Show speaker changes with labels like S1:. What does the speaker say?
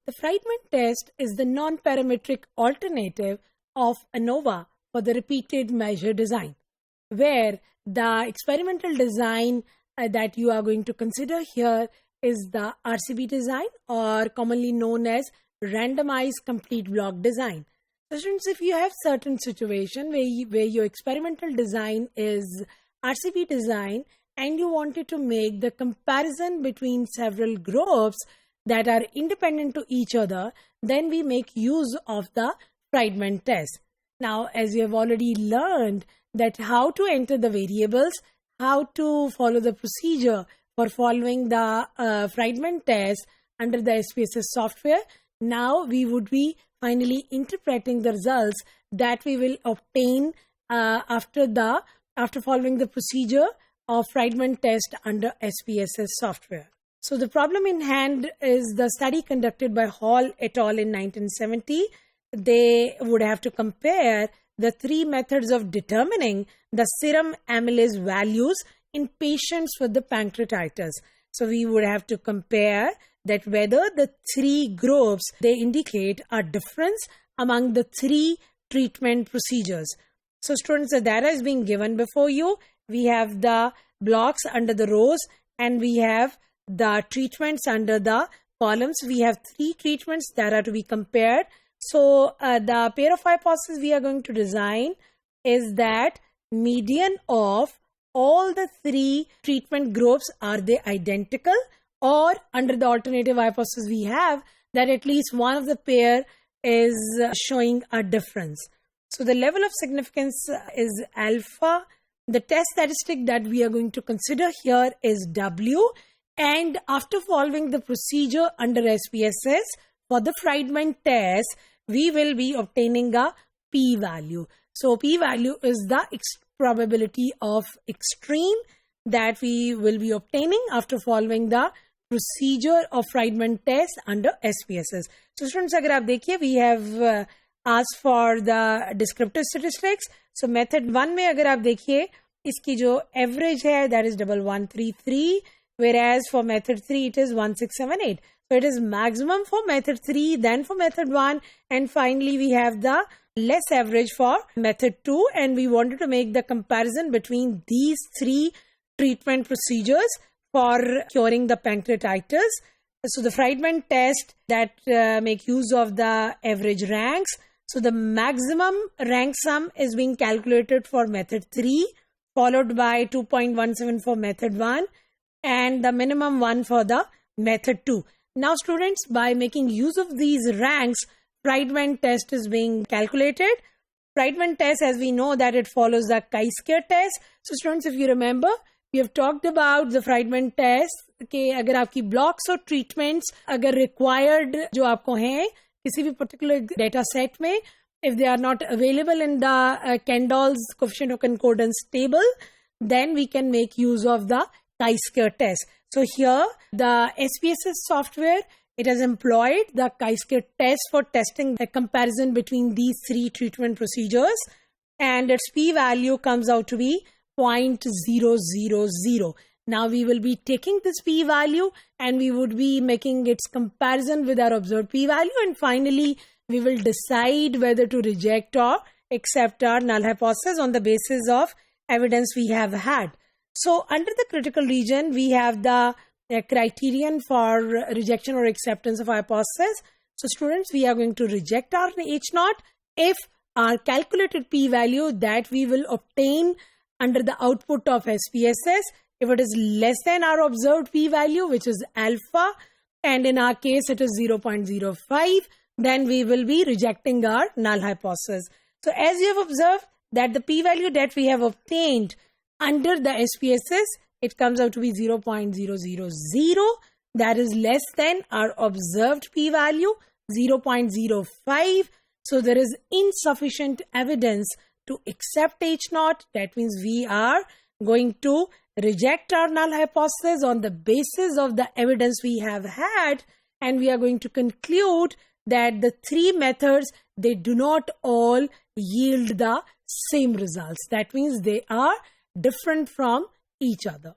S1: The Friedman test is the non-parametric alternative of ANOVA for the repeated measure design, where the experimental design that you are going to consider here is the RCB design, or commonly known as randomized complete block design. So students, if you have certain situation where your experimental design is RCB design and you wanted to make the comparison between several groups that are independent to each other, then we make use of the Friedman test. Now, as you have already learned that how to enter the variables, how to follow the procedure for following the Friedman test under the SPSS software, now we would be finally interpreting the results that we will obtain after following the procedure of Friedman test under SPSS software. So the problem in hand is the study conducted by Hall et al. In 1970. They would have to compare the three methods of determining the serum amylase values in patients with the pancreatitis. So we would have to compare that whether the three groups they indicate a difference among the three treatment procedures. So students, the data is being given before you. We have the blocks under the rows and we have the treatments under the columns. We have three treatments that are to be compared. So the pair of hypotheses we are going to design is that median of all the three treatment groups, are they identical, or under the alternative hypothesis we have that at least one of the pair is showing a difference. So the level of significance is alpha. The test statistic that we are going to consider here is W. And after following the procedure under SPSS for the Friedman test, we will be obtaining a p-value. So p-value is the probability of extreme that we will be obtaining after following the procedure of Friedman test under SPSS. So students, agar aap dekhiye, we have asked for the descriptive statistics. So method 1 mein agar aap dekhiye, iski jo average hai, that is 1133, whereas for method 3 it is 1678. So it is maximum for method 3 than for method 1, and finally we have the less average for method 2, and we wanted to make the comparison between these three treatment procedures for curing the pancreatitis. So the Friedman test that make use of the average ranks. So the maximum rank sum is being calculated for method 3, followed by 2.17 for method 1, and the minimum 1 for the method 2. Now students, by making use of these ranks, Friedman test is being calculated. Friedman test, as we know, that it follows the chi-square test. So students, if you remember, we have talked about the Friedman test कि अगर आपकी blocks or treatments अगर required जो आपको हैं किसी भी particular data set में, if they are not available in the Kendall's coefficient of concordance table, then we can make use of the chi-square test. So here the SPSS software, it has employed the chi-square test for testing the comparison between these three treatment procedures, and its p-value comes out to be 0.000. Now we will be taking this p-value and we would be making its comparison with our observed p-value, and finally we will decide whether to reject or accept our null hypothesis on the basis of evidence we have had. So under the critical region, we have the criterion for rejection or acceptance of hypothesis. So students, we are going to reject our H0 if our calculated p-value that we will obtain under the output of SPSS, if it is less than our observed p-value, which is alpha, and in our case it is 0.05, then we will be rejecting our null hypothesis. So as you have observed that the p-value that we have obtained under the SPSS, it comes out to be 0.000. That is less than our observed p-value, 0.05. So there is insufficient evidence to accept H0. That means we are going to reject our null hypothesis on the basis of the evidence we have had, and we are going to conclude that the three methods, they do not all yield the same results. That means they are different from each other.